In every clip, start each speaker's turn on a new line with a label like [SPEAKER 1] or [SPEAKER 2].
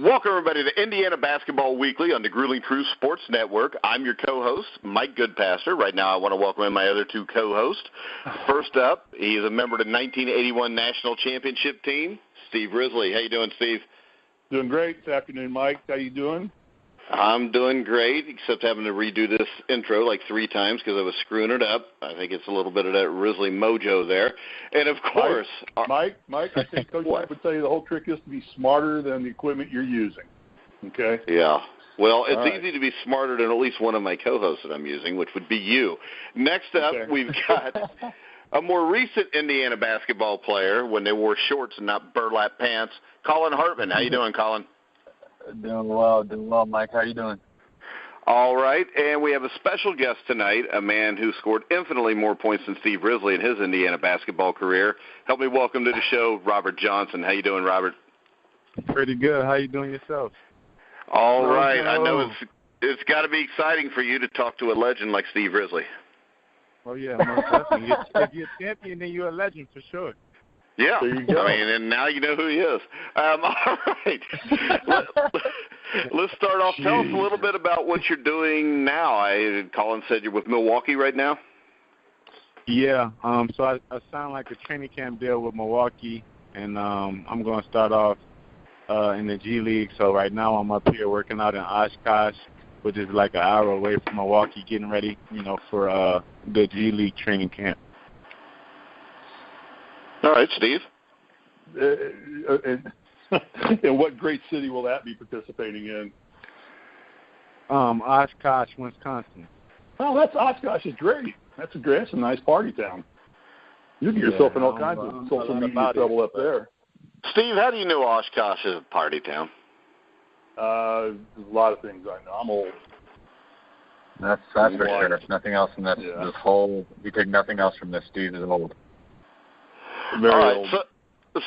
[SPEAKER 1] Welcome, everybody, to Indiana Basketball Weekly on the Grueling Truth Sports Network. I'm your co-host, Mike Goodpaster. Right now, I want to welcome in my other two co-hosts. First up, he is a member of the 1981 National Championship team, Steve Risley. How you doing, Steve?
[SPEAKER 2] Doing great this afternoon, Mike. How you doing?
[SPEAKER 1] I'm doing great, except having to redo this intro like 3 times because I was screwing it up. I think it's a little bit of that Risley mojo there. And, of course...
[SPEAKER 2] Mike, I think Coach Mike would tell you the whole trick is to be smarter than the equipment you're using. Okay?
[SPEAKER 1] Yeah. Well, it's easy to be smarter than at least one of my co-hosts that I'm using, which would be you. Next up, we've got a more recent Indiana basketball player when they wore shorts and not burlap pants, Collin Hartman. How you doing, Collin?
[SPEAKER 3] Doing well, Mike. How you doing?
[SPEAKER 1] All right, and we have a special guest tonight, a man who scored infinitely more points than Steve Risley in his Indiana basketball career. Help me welcome to the show, Robert Johnson. How you doing, Robert?
[SPEAKER 4] Pretty good. How you doing yourself?
[SPEAKER 1] All right. I know it's got to be exciting for you to talk to a legend like Steve Risley.
[SPEAKER 4] Oh, yeah, most definitely. If you're a champion, then you're a legend for sure.
[SPEAKER 1] Yeah, I mean, and now you know who he is. All right, let's start off. Tell us a little bit about what you're doing now. Collin said you're with Milwaukee right now.
[SPEAKER 4] Yeah, so I signed like a training camp deal with Milwaukee, and I'm going to start off in the G League. So right now I'm up here working out in Oshkosh, which is like an hour away from Milwaukee, getting ready, for the G League training camp.
[SPEAKER 1] All right, Steve.
[SPEAKER 2] And what great city will that be participating in?
[SPEAKER 4] Oshkosh, Wisconsin.
[SPEAKER 2] Oh, that's Oshkosh is great. That's a nice party town. You get yourself in all kinds of social media trouble up there.
[SPEAKER 1] Steve, how do you know Oshkosh is a party town?
[SPEAKER 2] There's a lot of things I know. I'm old.
[SPEAKER 3] That's for sure. Nothing else in this whole. You take nothing else from this. Steve is old.
[SPEAKER 1] Very old.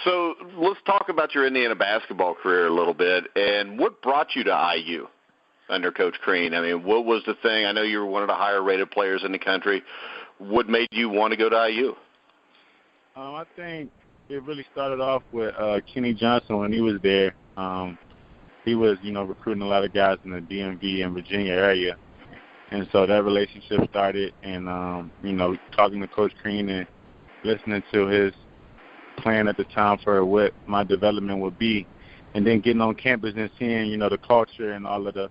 [SPEAKER 1] So let's talk about your Indiana basketball career a little bit, and what brought you to IU under Coach Crean? I mean, what was the thing? I know you were one of the higher-rated players in the country. What made you want to go to IU?
[SPEAKER 4] I think it really started off with Kenny Johnson when he was there. He was, recruiting a lot of guys in the DMV and Virginia area. And so that relationship started, and, talking to Coach Crean and listening to his plan at the time for what my development would be, and then getting on campus and seeing, the culture and all of the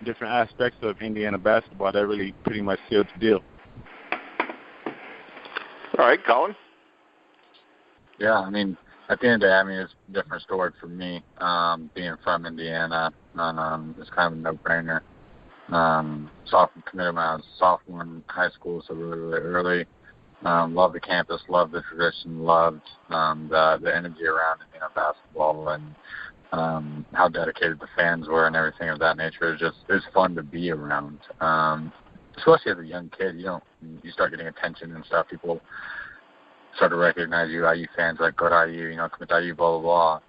[SPEAKER 4] different aspects of Indiana basketball, that really pretty much sealed the deal.
[SPEAKER 1] All right, Collin?
[SPEAKER 3] Yeah, I mean, at the end of the day, it's a different story for me. Being from Indiana, it's kind of a no-brainer. Committed when I was a sophomore in high school, so really, really early. Loved the campus, loved the tradition, loved the energy around Indiana basketball, and how dedicated the fans were and everything of that nature. It's fun to be around, especially as a young kid. You start getting attention and stuff. People start to recognize you. IU fans like, go to IU, commit to IU, blah blah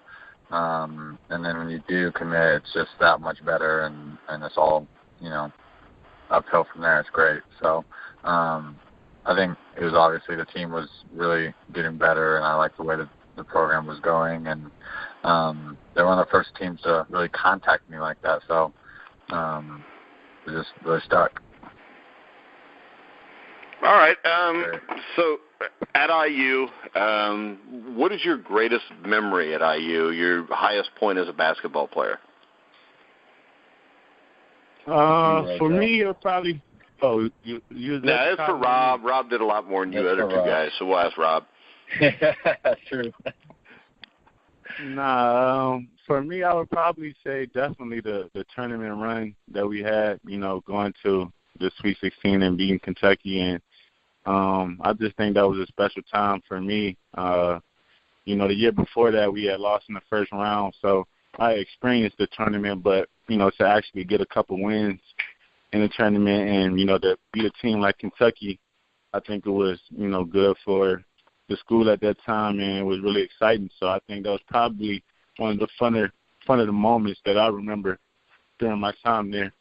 [SPEAKER 3] blah. And then when you do commit, it's just that much better, and it's all uphill from there. It's great. So. I think it was obviously the team was really getting better, and I liked the way that the program was going. And they were one of the first teams to really contact me like that, so it just really stuck.
[SPEAKER 1] All right. So at IU, what is your greatest memory at IU, your highest point as a basketball player?
[SPEAKER 4] For me, it'll probably...
[SPEAKER 1] No, it's for Rob. Rob did a lot more than you other two guys, so we'll ask Rob.
[SPEAKER 3] That's true.
[SPEAKER 4] For me, I would probably say definitely the tournament run that we had, going to the Sweet 16 and beating Kentucky. And I just think that was a special time for me. The year before that, we had lost in the first round, so I experienced the tournament, but, to actually get a couple wins in the tournament and, to beat a team like Kentucky, I think it was, good for the school at that time, and it was really exciting. So I think that was probably one of the fun of the moments that I remember during my time there.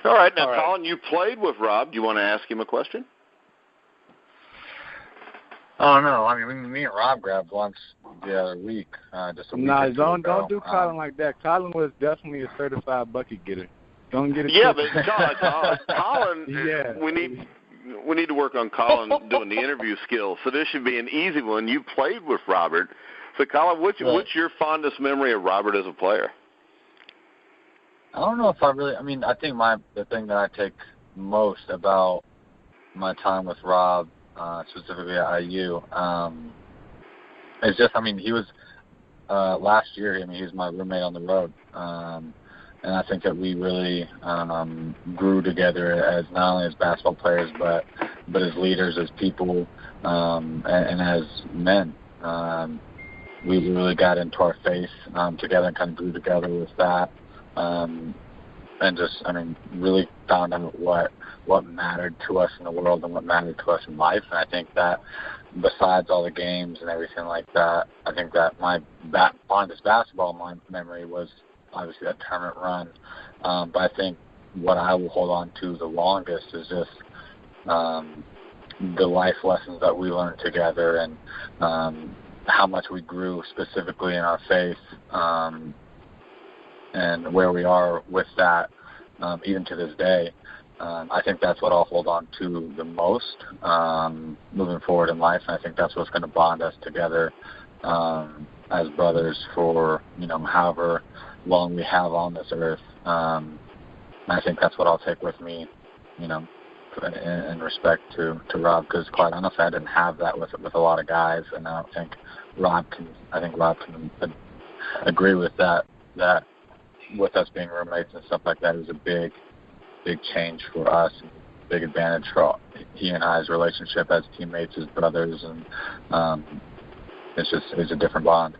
[SPEAKER 1] All right. Now, Collin, you played with Rob. Do you want to ask him a question?
[SPEAKER 3] Oh no! I mean, me and Rob grabbed lunch the other week. Just a week.
[SPEAKER 4] Nah, don't do Collin like that. Collin was definitely a certified bucket getter. Don't get it.
[SPEAKER 1] Yeah, but Collin.
[SPEAKER 4] Yeah.
[SPEAKER 1] We need to work on Collin doing the interview skills. So this should be an easy one. You played with Robert. So Collin, what's your fondest memory of Robert as a player?
[SPEAKER 3] I don't know if I really. I mean, I think the thing that I take most about my time with Rob, specifically at IU, is just. I mean, he was last year. I mean, he was my roommate on the road, and I think that we really grew together as not only as basketball players, but as leaders, as people, and as men. We really got into our faith together and kind of grew together with that. And just, I mean, really found out what mattered to us in the world and what mattered to us in life. And I think that besides all the games and everything like that, I think that my fondest basketball memory was obviously that tournament run. But I think what I will hold on to the longest is just the life lessons that we learned together and how much we grew specifically in our faith. And where we are with that, even to this day, I think that's what I'll hold on to the most moving forward in life. And I think that's what's going to bond us together as brothers for, however long we have on this earth. And I think that's what I'll take with me, in respect to Rob, because quite honestly, I didn't have that with a lot of guys, and I don't think Rob can agree with that with us being roommates and stuff like that is a big change for us, and big advantage for he and I's relationship as teammates, as brothers, and it's a different bond.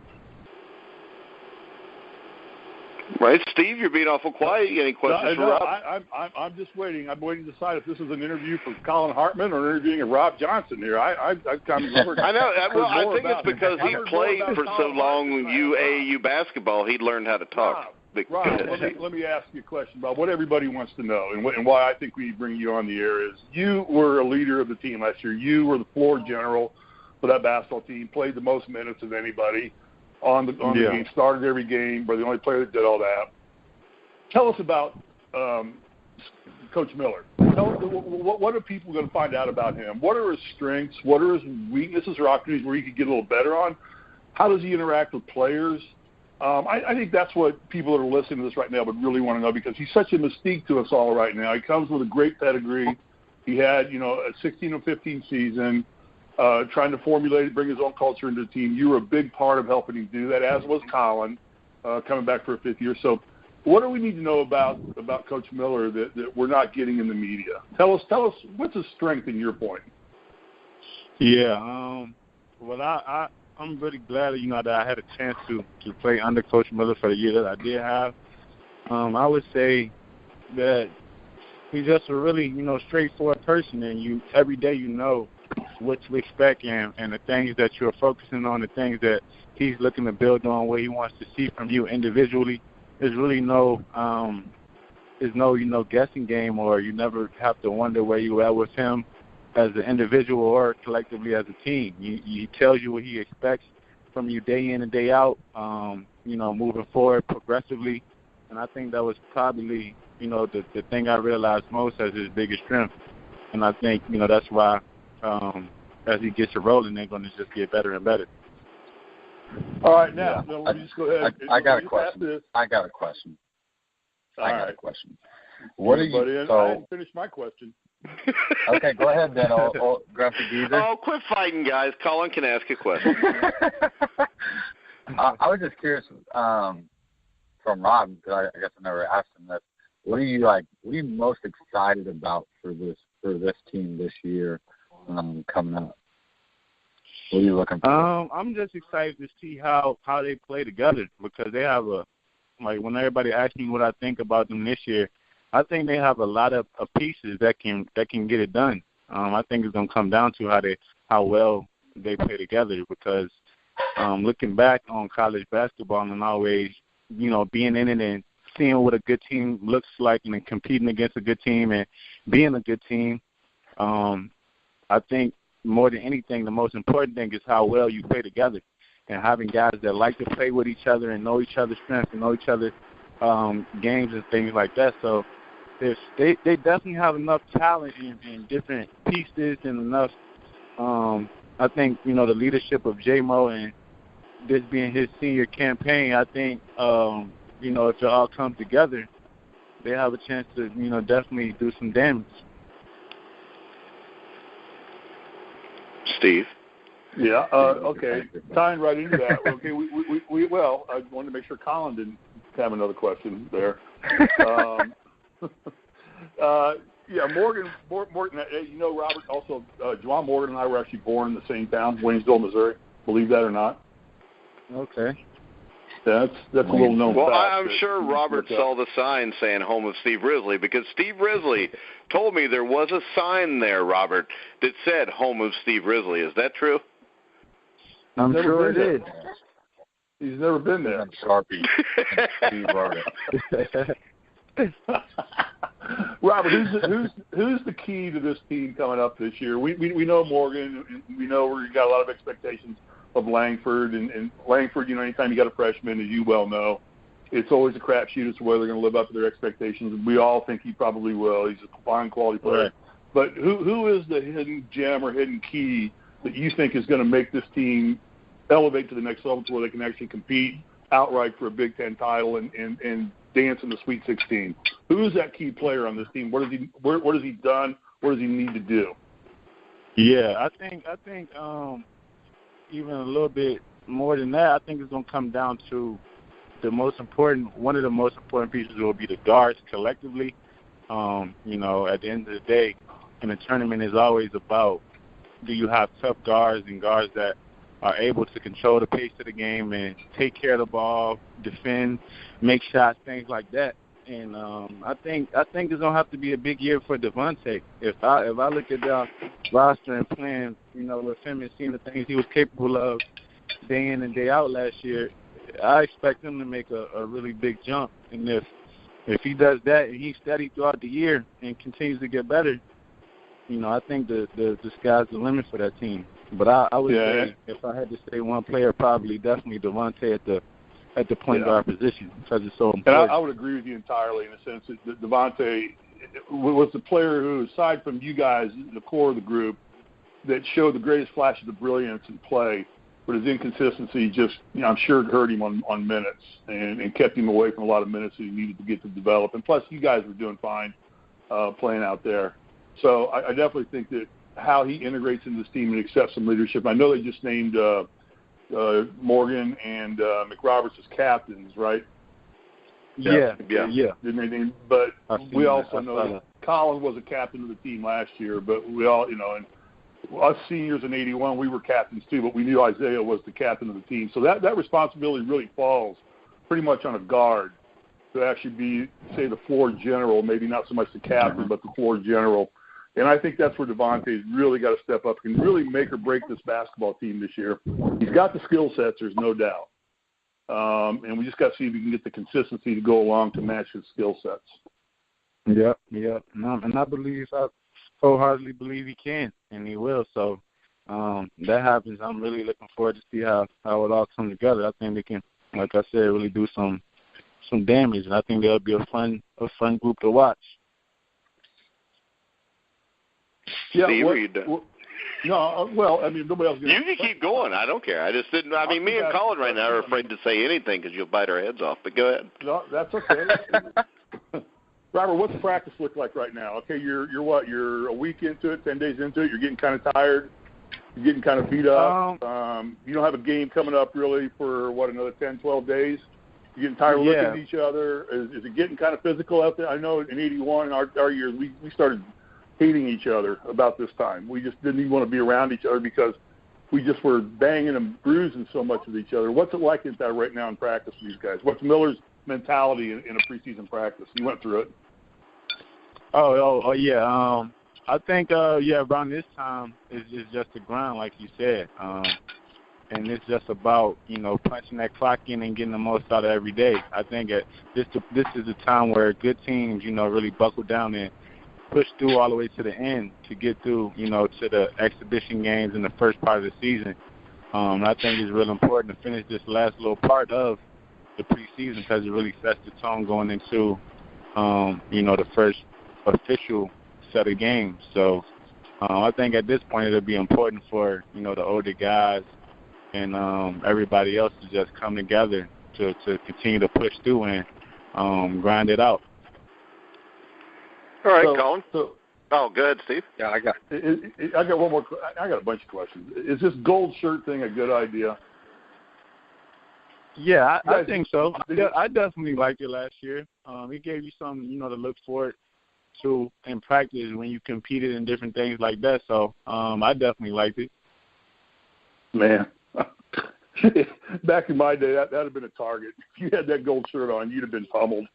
[SPEAKER 1] Right, Steve, you're being awful quiet. You got any questions for Rob?
[SPEAKER 2] I'm just waiting. I'm waiting to decide if this is an interview for Collin Hartman or interviewing Rob Johnson here. I kind of
[SPEAKER 1] I know. Well, I think it's because he played for so long AAU basketball, he learned how to talk.
[SPEAKER 2] Rob, let me ask you a question about what everybody wants to know, and why I think we bring you on the air is you were a leader of the team last year. You were the floor general for that basketball team, played the most minutes of anybody on the game, started every game, were the only player that did all that. Tell us about Coach Miller. What are people going to find out about him? What are his strengths? What are his weaknesses or opportunities where he could get a little better on? How does he interact with players? I think that's what people that are listening to this right now would really want to know, because he's such a mystique to us all right now. He comes with a great pedigree. He had, a 16 or 15 season, trying to bring his own culture into the team. You were a big part of helping him do that, as was Collin, coming back for a fifth year. So what do we need to know about Coach Miller that we're not getting in the media? Tell us what's his strength in your point?
[SPEAKER 4] Yeah, well, I'm really glad, that I had a chance to play under Coach Miller for the year that I did have. I would say that he's just a really, straightforward person, and every day what to expect and the things that you're focusing on, the things that he's looking to build on, what he wants to see from you individually. There's really no guessing game, or you never have to wonder where you are with him as an individual or collectively as a team. He tells you what he expects from you day in and day out, moving forward progressively. And I think that was probably, the thing I realized most as his biggest strength. And I think, that's why as he gets it rolling, they're going to just get better and better.
[SPEAKER 2] All right, now let me just go ahead.
[SPEAKER 3] I got a question. What are you?
[SPEAKER 2] I didn't finish my question.
[SPEAKER 3] Okay, go ahead then, old grumpy geezer.
[SPEAKER 1] Oh, quit fighting, guys. Collin can ask a question.
[SPEAKER 3] I was just curious from Rob, because I guess I never asked him this. What are you most excited about for this team this year coming up? What are you looking for?
[SPEAKER 4] I'm just excited to see how they play together, because they have when everybody asks me what I think about them this year, I think they have a lot of pieces that can get it done. I think it's going to come down to how well they play together, because looking back on college basketball and always, being in it and seeing what a good team looks like and then competing against a good team and being a good team, I think, more than anything, the most important thing is how well you play together, and having guys that like to play with each other and know each other's strengths and know each other's games and things like that. So they definitely have enough talent in different pieces and enough. I think, the leadership of J-Mo and this being his senior campaign, I think, if it all comes together, they have a chance to, definitely do some damage.
[SPEAKER 1] Steve?
[SPEAKER 2] Yeah, okay. Tying right into that. Okay, well, I wanted to make sure Collin didn't have another question there. Morgan, Robert, also, Juwan Morgan and I were actually born in the same town, Waynesville, Missouri. Believe that or not.
[SPEAKER 4] Okay.
[SPEAKER 2] That's a little known fact.
[SPEAKER 1] Well, I'm sure Robert saw the sign saying home of Steve Risley, because Steve Risley told me there was a sign there, Robert, that said home of Steve Risley. Is that true?
[SPEAKER 4] I'm sure it is.
[SPEAKER 2] He's never been there.
[SPEAKER 3] Sharpie. Steve wrote it.
[SPEAKER 2] Robert, who's the key to this team coming up this year? We know Morgan. We know we've got a lot of expectations of Langford, and Langford, anytime you got a freshman, as you well know, it's always a crapshoot as to whether they're going to live up to their expectations. And we all think he probably will. He's a fine quality player.
[SPEAKER 4] Right.
[SPEAKER 2] But who is the hidden gem or hidden key that you think is going to make this team elevate to the next level to where they can actually compete outright for a Big Ten title and dance in the Sweet 16? Who's that key player on this team? What has he done? What does he need to do?
[SPEAKER 4] Yeah, I think even a little bit more than that, I think it's going to come down to one of the most important pieces will be the guards collectively. At the end of the day, in a tournament is always about, do you have tough guards and guards that are able to control the pace of the game and take care of the ball, defend, make shots, things like that. And I think it's gonna have to be a big year for Devontae. If I look at the roster and playing, with him and seeing the things he was capable of day in and day out last year, I expect him to make a really big jump. And if he does that and he's steady throughout the year and continues to get better, I think the sky's the limit for that team. But I would say, if I had to say one player, definitely Devontae at the point guard position, because it's so important.
[SPEAKER 2] And I would agree with you entirely in the sense that Devontae was the player who, aside from you guys, the core of the group, that showed the greatest flashes of brilliance in play, but his inconsistency just, I'm sure it hurt him on minutes and kept him away from a lot of minutes that he needed to get to develop. And plus, you guys were doing fine playing out there. So I definitely think that how he integrates into this team and accepts some leadership. I know they just named Morgan and McRoberts as captains, right?
[SPEAKER 4] Yeah.
[SPEAKER 2] Didn't they name? But we also know that Collin was a captain of the team last year. But we all, and us seniors in '81, we were captains too. But we knew Isaiah was the captain of the team. So that responsibility really falls pretty much on a guard to actually be, say, the floor general. Maybe not so much the captain, but the floor general. And I think that's where Devontae's really got to step up and really make or break this basketball team this year. He's got the skill sets, there's no doubt. And we just got to see if we can get the consistency to go along to match his skill sets.
[SPEAKER 4] Yep. And I wholeheartedly believe he can, and he will. So that happens. I'm really looking forward to see how it all comes together. I think they can, like I said, really do some damage, and I think they'll be a fun group to watch.
[SPEAKER 2] Yeah,
[SPEAKER 1] Steve,
[SPEAKER 2] nobody else.
[SPEAKER 1] You can keep going. I don't care. I just didn't. Me and Collin right now are afraid to say anything because you'll bite our heads off. But go ahead.
[SPEAKER 2] No, that's okay. Robert, what's practice look like right now? Okay, you're what? You're a week into it, 10 days into it. You're getting kind of tired. You're getting kind of beat up. You don't have a game coming up really for another 10, 12 days. You're getting tired of looking at each other. Is it getting kind of physical out there? I know in '81, our year, we started hating each other about this time. We just didn't even want to be around each other because we just were banging and bruising so much with each other. What's it like right now in practice for these guys? What's Miller's mentality in a preseason practice? You went through it.
[SPEAKER 4] Oh yeah. I think around this time it's just a grind, like you said, and it's just about punching that clock in and getting the most out of every day. I think this is a time where good teams really buckle down and push through all the way to the end to get through, to the exhibition games in the first part of the season. I think it's real important to finish this last little part of the preseason because it really sets the tone going into, the first official set of games. So I think at this point it'll be important for, the older guys and everybody else to just come together to continue to push through and grind it out.
[SPEAKER 1] All right, Collin. Go ahead, Steve.
[SPEAKER 2] Yeah, I got one more. I got a bunch of questions. Is this gold shirt thing a good idea?
[SPEAKER 4] Yeah, I think so. I definitely liked it last year. It gave you something, to look forward to in practice when you competed in different things like that. So I definitely liked it.
[SPEAKER 2] Man, back in my day, that'd have been a target. If you had that gold shirt on, you'd have been pummeled.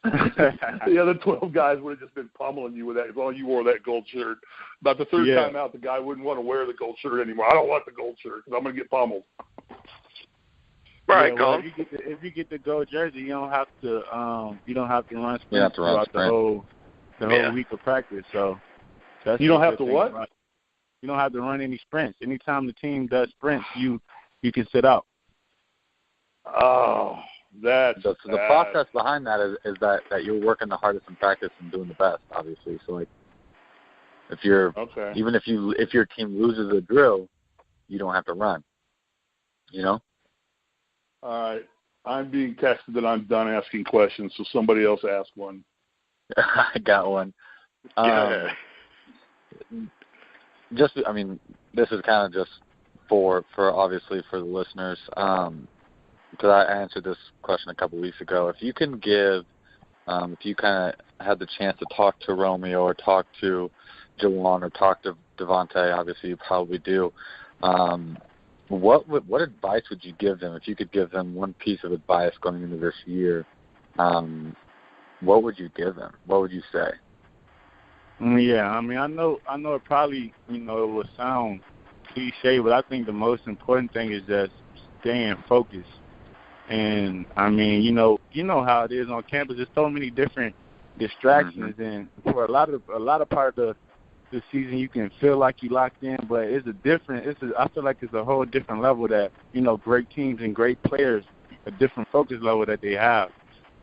[SPEAKER 2] The other 12 guys would have just been pummeling you with that as long as you wore that gold shirt. About the third time out, the guy wouldn't want to wear the gold shirt anymore. I don't want the gold shirt because I'm going to get pummeled.
[SPEAKER 1] Right, Collin.
[SPEAKER 4] If you get the gold jersey, you don't have to run sprints throughout the whole week of practice. So
[SPEAKER 2] you don't have to what?
[SPEAKER 4] You don't have to run any sprints. Anytime the team does sprints, you can sit out.
[SPEAKER 2] Oh, that's
[SPEAKER 3] the process behind that is that you're working the hardest in practice and doing the best, obviously. So like, even if your team loses a drill, you don't have to run.
[SPEAKER 2] All right. I'm being texted that I'm done asking questions, so somebody else ask one.
[SPEAKER 3] I got one. This is kind of just for obviously for the listeners, because I answered this question a couple weeks ago. If you can give, if you kind of had the chance to talk to Romeo or talk to Jawan or talk to Devontae, obviously you probably do. What advice would you give them if you could give them one piece of advice going into this year? What would you give them? What would you say?
[SPEAKER 4] Yeah, I know it probably, it will sound cliche, but I think the most important thing is just staying focused. And you know how it is on campus. There's so many different distractions, and for a lot of part of the season, you can feel like you locked in, but I feel like it's a whole different level that great teams and great players, a different focus level that they have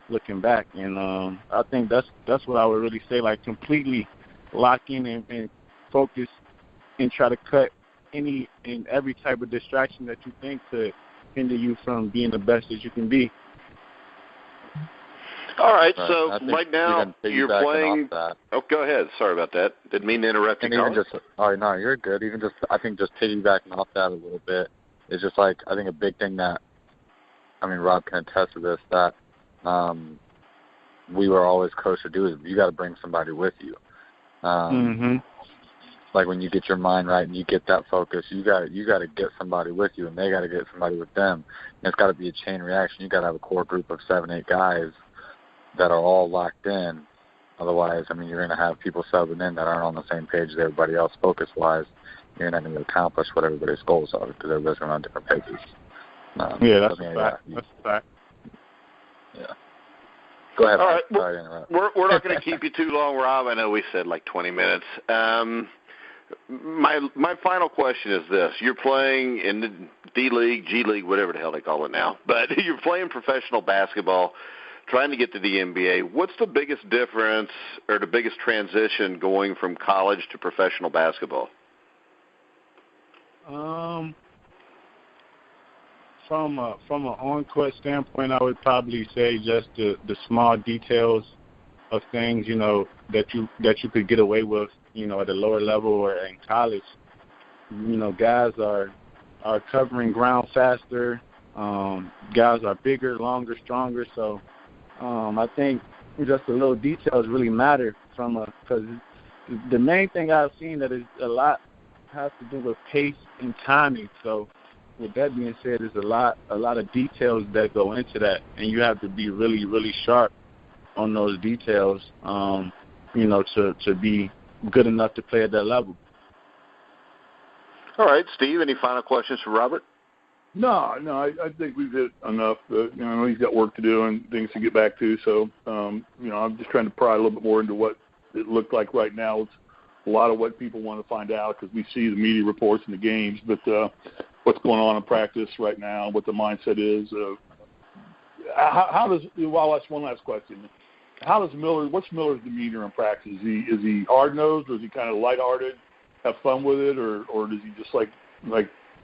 [SPEAKER 4] looking back. And I think that's what I would really say, like completely lock in and focus and try to cut any and every type of distraction that you think could hinder you from being the best that you can be.
[SPEAKER 1] All right, so right now you're playing. Oh, go ahead. Sorry about that. Didn't mean to interrupt you.
[SPEAKER 3] No, you're good. I think just piggybacking off that a little bit is just like I think a big thing that Rob can attest to this that we were always coached to do is you got to bring somebody with you. Like when you get your mind right and you get that focus, you got to get somebody with you, and they got to get somebody with them. And it's got to be a chain reaction. You got to have a core group of 7-8 guys that are all locked in. Otherwise, you're going to have people subbing in that aren't on the same page as everybody else focus-wise. You're not going to accomplish what everybody's goals are because everybody's going on different pages.
[SPEAKER 4] That's a fact. That's a fact.
[SPEAKER 3] Yeah. Go ahead.
[SPEAKER 1] All right. Sorry to interrupt. We're not going to keep you too long, Rob. I know we said like 20 minutes. My final question is this. You're playing in the D-League, G-League, whatever the hell they call it now, but you're playing professional basketball, trying to get to the NBA. What's the biggest difference or the biggest transition going from college to professional basketball?
[SPEAKER 4] From an on-court standpoint, I would probably say just the small details of things, that you could get away with, at a lower level or in college. Guys are covering ground faster. Guys are bigger, longer, stronger. So I think just the little details really matter because the main thing I've seen that is a lot has to do with pace and timing. So with that being said, there's a lot of details that go into that, and you have to be really, really sharp on those details, to be good enough to play at that level.
[SPEAKER 2] All right, Steve, any final questions for Robert? No, I think we've hit enough. He's got work to do and things to get back to. So, I'm just trying to pry a little bit more into what it looked like right now it's a lot of what people want to find out because we see the media reports in the games, but what's going on in practice right now, what the mindset is. How does – well, that's one last question. How does what's Miller's demeanor in practice? Is he hard-nosed or is he kind of lighthearted, have fun with it, or does he just like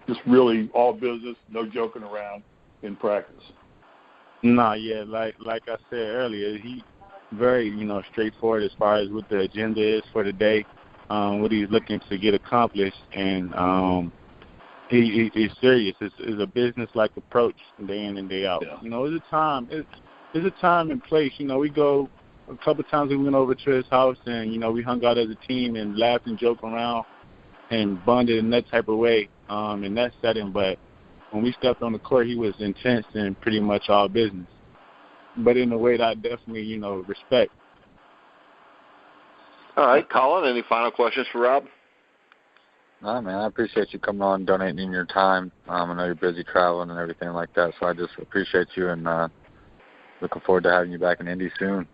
[SPEAKER 2] just really all business, no joking around in practice?
[SPEAKER 4] Nah, yeah, like I said earlier, he very, straightforward as far as what the agenda is for the day, what he's looking to get accomplished, and he's serious. It's a business-like approach day in and day out.
[SPEAKER 2] Yeah.
[SPEAKER 4] There's a time and place. We go a couple of times we went over to his house and, we hung out as a team and laughed and joked around and bonded in that type of way in that setting. But when we stepped on the court, he was intense and pretty much all business, but in a way that I definitely, respect.
[SPEAKER 1] All right, Collin, any final questions for Rob?
[SPEAKER 3] No, man, I appreciate you coming on, donating your time. I know you're busy traveling and everything like that, so I just appreciate you and looking forward to having you back in Indy soon.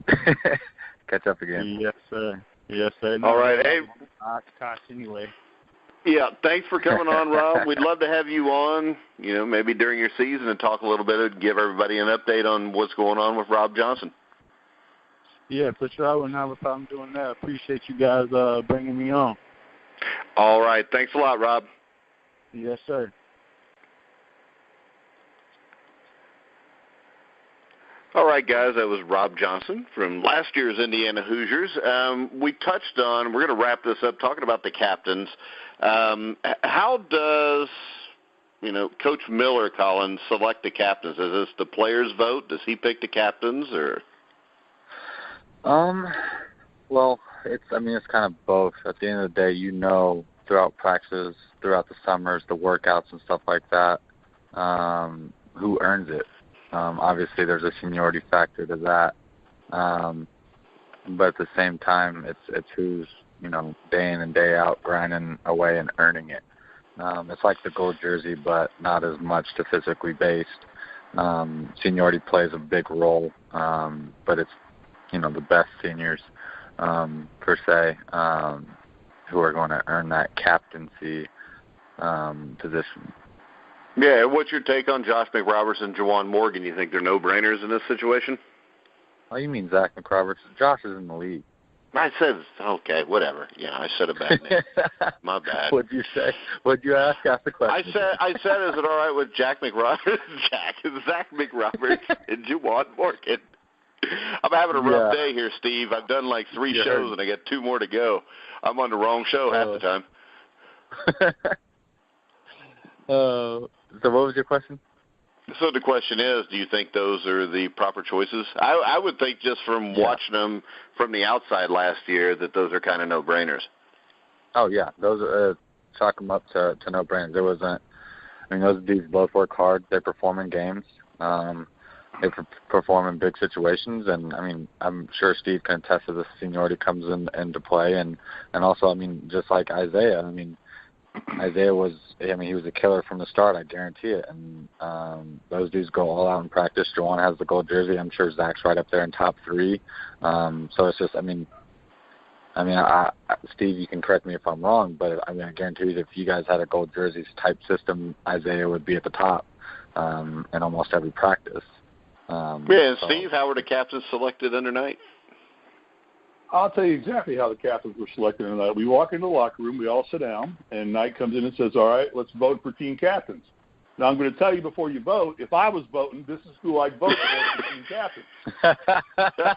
[SPEAKER 3] Catch up again.
[SPEAKER 4] Yes, sir. Yes, sir.
[SPEAKER 1] All right, hey.
[SPEAKER 4] Gosh, anyway.
[SPEAKER 1] Yeah, thanks for coming on, Rob. We'd love to have you on, maybe during your season and talk a little bit and give everybody an update on what's going on with Rob Johnson.
[SPEAKER 4] Yeah, for sure. I wouldn't have a problem doing that. Appreciate you guys bringing me on.
[SPEAKER 1] All right. Thanks a lot, Rob.
[SPEAKER 4] Yes, sir.
[SPEAKER 1] All right, guys, that was Rob Johnson from last year's Indiana Hoosiers. We touched on, we're going to wrap this up talking about the captains. How does, Coach Miller, Collin, select the captains? Is this the players' vote? Does he pick the captains, or?
[SPEAKER 3] Well, it's kind of both. At the end of the day, throughout practices, throughout the summers, the workouts and stuff like that, who earns it. Obviously, there's a seniority factor to that, but at the same time, it's who's day in and day out grinding away and earning it. It's like the gold jersey, but not as much to physically based. Seniority plays a big role, but it's the best seniors per se who are going to earn that captaincy position.
[SPEAKER 1] Yeah, what's your take on Josh McRoberts and Juwan Morgan? You think they're no-brainers in this situation?
[SPEAKER 3] Oh, you mean Zach McRoberts? Josh is in the league.
[SPEAKER 1] I said, okay, whatever. Yeah, I said a bad name. My bad.
[SPEAKER 3] What'd you say? What'd you ask? Ask the question.
[SPEAKER 1] I said, is it all right with Zach McRoberts and Juwan Morgan? I'm having a rough day here, Steve. I've done like 3 shows, and I got 2 more to go. I'm on the wrong show half the time.
[SPEAKER 3] So what was your question?
[SPEAKER 1] So the question is, do you think those are the proper choices? I would think just from watching them from the outside last year that those are kind of no-brainers.
[SPEAKER 3] Oh, yeah. Those are chalk them up to no-brainers. There wasn't – those dudes both work hard. They perform in games. They perform in big situations. And, I'm sure Steve can attest to the seniority comes into play. And also, just like Isaiah, Isaiah was, he was a killer from the start, I guarantee it. And those dudes go all out in practice. Juwan has the gold jersey. I'm sure Zach's right up there in top 3. So it's just, Steve, you can correct me if I'm wrong, but I guarantee you that if you guys had a gold jerseys type system, Isaiah would be at the top in almost every practice.
[SPEAKER 1] And Steve, how were the captains selected under Knight?
[SPEAKER 2] I'll tell you exactly how the captains were selected tonight. We walk into the locker room, we all sit down, and Knight comes in and says, all right, let's vote for team captains. Now, I'm going to tell you before you vote, if I was voting, this is who I'd vote for team captains.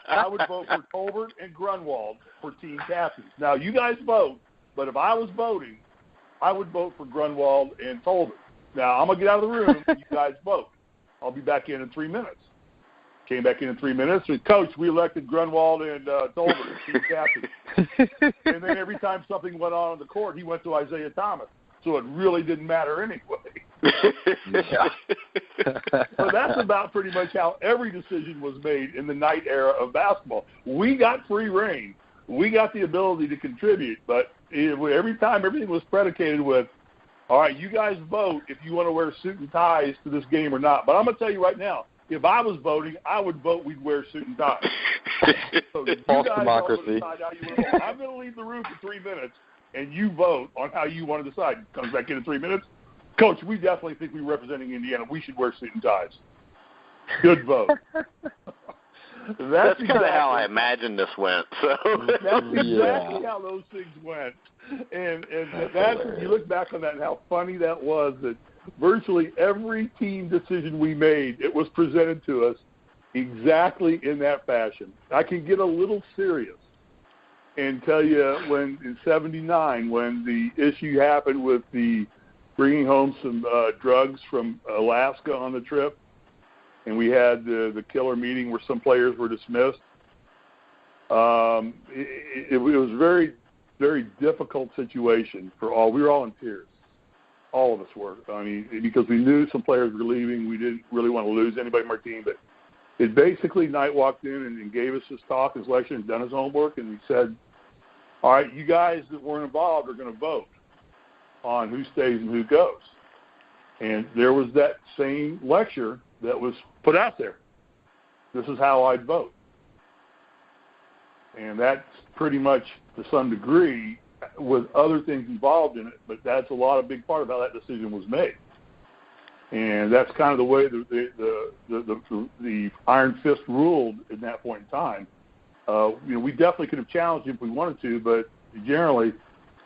[SPEAKER 2] I would vote for Tolbert and Grunwald for team captains. Now, you guys vote, but if I was voting, I would vote for Grunwald and Tolbert. Now, I'm going to get out of the room, you guys vote. I'll be back in 3 minutes. Came back in 3 minutes. Said, Coach, we elected Grunwald and Tolbert as team captains. And then every time something went on the court, he went to Isaiah Thomas. So it really didn't matter anyway. So that's about pretty much how every decision was made in the Knight era of basketball. We got free reign. We got the ability to contribute. But every time everything was predicated with, all right, you guys vote if you want to wear suit and ties to this game or not. But I'm going to tell you right now, if I was voting, I would vote we'd wear suit and ties. So
[SPEAKER 3] False democracy.
[SPEAKER 2] I'm going to leave the room for 3 minutes, and you vote on how you want to decide. Comes back in 3 minutes. Coach, we definitely think we're representing Indiana. We should wear suit and ties. Good vote.
[SPEAKER 1] That's kind of how I imagined this went. So
[SPEAKER 2] that's exactly how those things went. And that's when you look back on that and how funny that was, that virtually every team decision we made, it was presented to us exactly in that fashion. I can get a little serious and tell you when in '79, when the issue happened with the bringing home some drugs from Alaska on the trip, and we had the killer meeting where some players were dismissed. It was a very, very difficult situation for all. We were all in tears. All of us were. I mean, because we knew some players were leaving. We didn't really want to lose anybody from our team. But it basically, Knight walked in and gave us his talk, his lecture, and done his homework. And he said, all right, you guys that weren't involved are going to vote on who stays and who goes. And there was that same lecture that was put out there. This is how I'd vote. And that's pretty much, to some degree, with other things involved in it, but that's a lot of big part of how that decision was made. And that's kind of the way the Iron Fist ruled at that point in time. We definitely could have challenged him if we wanted to, but generally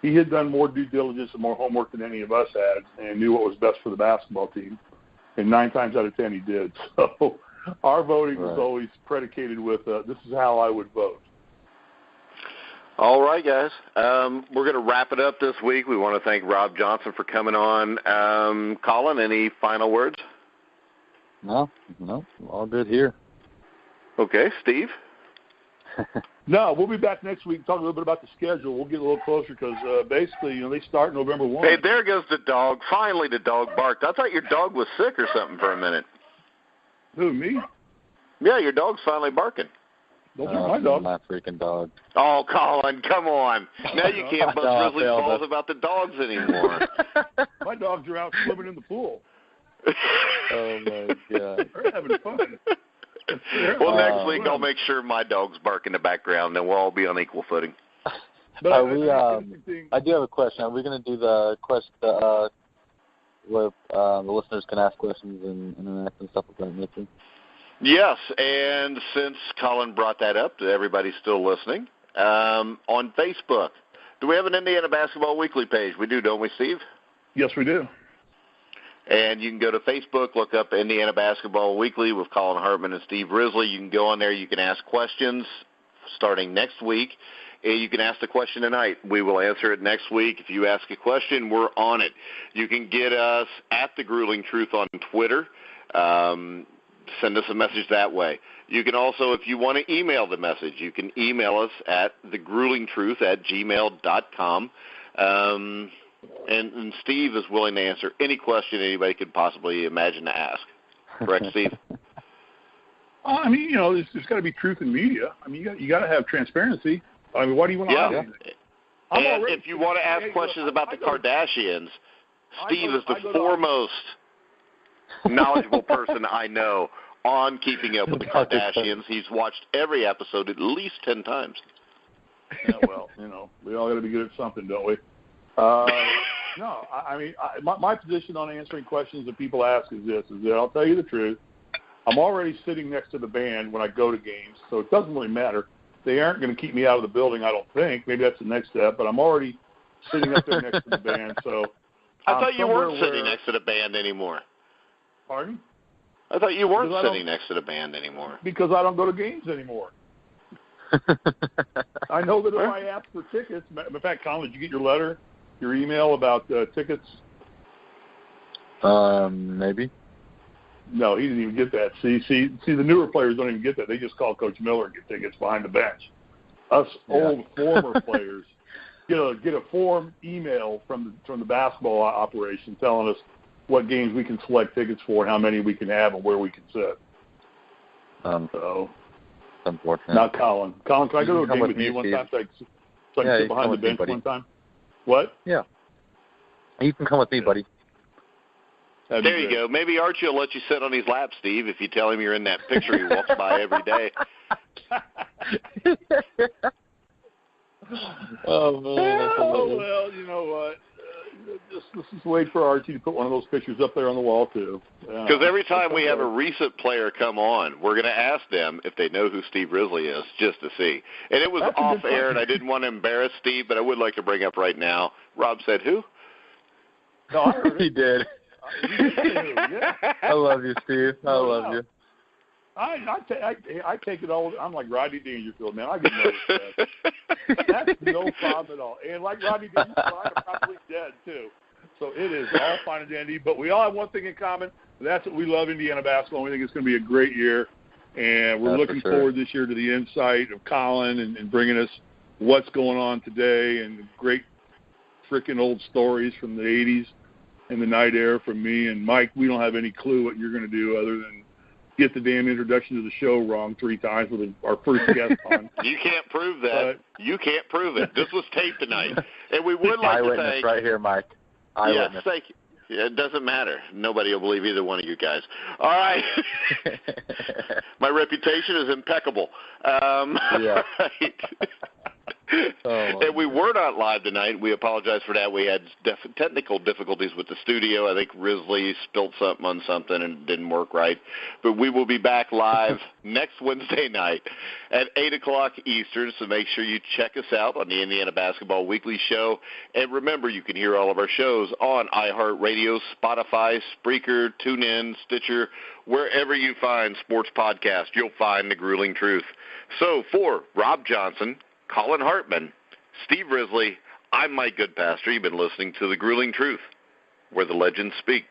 [SPEAKER 2] he had done more due diligence and more homework than any of us had and knew what was best for the basketball team. And 9 times out of 10 he did. So our voting was always predicated with this is how I would vote.
[SPEAKER 1] All right, guys. We're going to wrap it up this week. We want to thank Rob Johnson for coming on. Collin, any final words?
[SPEAKER 3] No, all good here.
[SPEAKER 1] Okay, Steve?
[SPEAKER 2] No, we'll be back next week and talk a little bit about the schedule. We'll get a little closer because basically, they start November 1.
[SPEAKER 1] Hey, there goes the dog. Finally, the dog barked. I thought your dog was sick or something for a minute.
[SPEAKER 2] Who, me?
[SPEAKER 1] Yeah, your dog's finally barking.
[SPEAKER 2] Don't be my dog.
[SPEAKER 3] My freaking dog.
[SPEAKER 1] Oh, Collin, come on. Now you can't bust Risley's balls about the dogs anymore.
[SPEAKER 2] My dogs are out swimming in the pool.
[SPEAKER 3] Oh, my God.
[SPEAKER 2] They're having fun.
[SPEAKER 1] Well, next week I'll make sure my dogs bark in the background, and we'll all be on equal footing.
[SPEAKER 2] But
[SPEAKER 3] I do have a question. Are we going to do the question where the listeners can ask questions and interact and stuff like that, Mitchell?
[SPEAKER 1] Yes, and since Collin brought that up, everybody's still listening, on Facebook. Do we have an Indiana Basketball Weekly page? We do, don't we, Steve?
[SPEAKER 2] Yes, we do.
[SPEAKER 1] And you can go to Facebook, look up Indiana Basketball Weekly with Collin Hartman and Steve Risley. You can go on there. You can ask questions starting next week. You can ask the question tonight. We will answer it next week. If you ask a question, we're on it. You can get us at The Grueling Truth on Twitter. Send us a message that way. You can also, if you want to email the message, you can email us at thegruelingtruth@gmail.com. And Steve is willing to answer any question anybody could possibly imagine to ask. Correct, Steve?
[SPEAKER 2] I mean, there's got to be truth in media. I mean, you got to have transparency. I mean, why do you want to hide anything?
[SPEAKER 1] And if you want to ask questions about the Kardashians, Steve is the foremost knowledgeable person I know on keeping up with the Kardashians. He's watched every episode at least 10 times.
[SPEAKER 2] Yeah, well, we all got to be good at something, don't we? No, I mean, my position on answering questions that people ask is this, is that I'll tell you the truth. I'm already sitting next to the band when I go to games, so it doesn't really matter. They aren't going to keep me out of the building, I don't think. Maybe that's the next step, but I'm already sitting up there next to the band. So
[SPEAKER 1] I thought you weren't sitting next to the band anymore.
[SPEAKER 2] Pardon?
[SPEAKER 1] I thought you weren't sitting next to the band anymore.
[SPEAKER 2] Because I don't go to games anymore. I know that if I ask for tickets, in fact, Collin, did you get your letter, your email about tickets?
[SPEAKER 3] Maybe.
[SPEAKER 2] No, he didn't even get that. See, the newer players don't even get that. They just call Coach Miller and get tickets behind the bench. Us old former players get a form email from the basketball operation telling us what games we can select tickets for and how many we can have and where we can sit. So,
[SPEAKER 3] unfortunate.
[SPEAKER 2] Not Collin. Collin, can I go to a game with you one time so I can sit behind the bench one time? What?
[SPEAKER 3] Yeah. You can come with me, buddy.
[SPEAKER 1] There you go. Maybe Archie will let you sit on his lap, Steve, if you tell him you're in that picture he walks by every day.
[SPEAKER 3] Oh, man.
[SPEAKER 2] Oh, well, you know what? Let's wait for Archie to put one of those pictures up there on the wall, too.
[SPEAKER 1] Because every time we have a recent player come on, we're going to ask them if they know who Steve Risley is, just to see. And it was off air, and I didn't want to embarrass Steve, but I would like to bring up right now. Rob said who?
[SPEAKER 2] No, I heard it.
[SPEAKER 3] He did.
[SPEAKER 2] Yeah.
[SPEAKER 3] I love you, Steve. I love you.
[SPEAKER 2] I take it all. I'm like Rodney Dangerfield, man. I get nervous. That's no problem at all. And like Rodney Dangerfield, I'm probably dead too. So it is all fine and dandy. But we all have one thing in common. That's what we love Indiana basketball. We think it's going to be a great year, and we're looking forward this year to the insight of Collin and bringing us what's going on today and great freaking old stories from the '80s and the night air from me and Mike. We don't have any clue what you're going to do other than get the damn introduction to the show wrong 3 times with our first guest on.
[SPEAKER 1] You can't prove that. You can't prove it. This was taped tonight. And we would like to thank...
[SPEAKER 3] right here, Mike.
[SPEAKER 1] Yes, thank you. Yeah, it doesn't matter. Nobody will believe either one of you guys. All right. My reputation is impeccable.
[SPEAKER 3] Yeah.
[SPEAKER 1] Right. And we were not live tonight. We apologize for that. We had technical difficulties with the studio. I think Risley spilled something on something and it didn't work right. But we will be back live next Wednesday night at 8 o'clock Eastern, so make sure you check us out on the Indiana Basketball Weekly Show. And remember, you can hear all of our shows on iHeartRadio, Spotify, Spreaker, TuneIn, Stitcher, wherever you find sports podcasts, you'll find The Grueling Truth. So for Rob Johnson, Collin Hartman, Steve Risley, I'm Mike Goodpaster. You've been listening to The Grueling Truth, where the legends speak.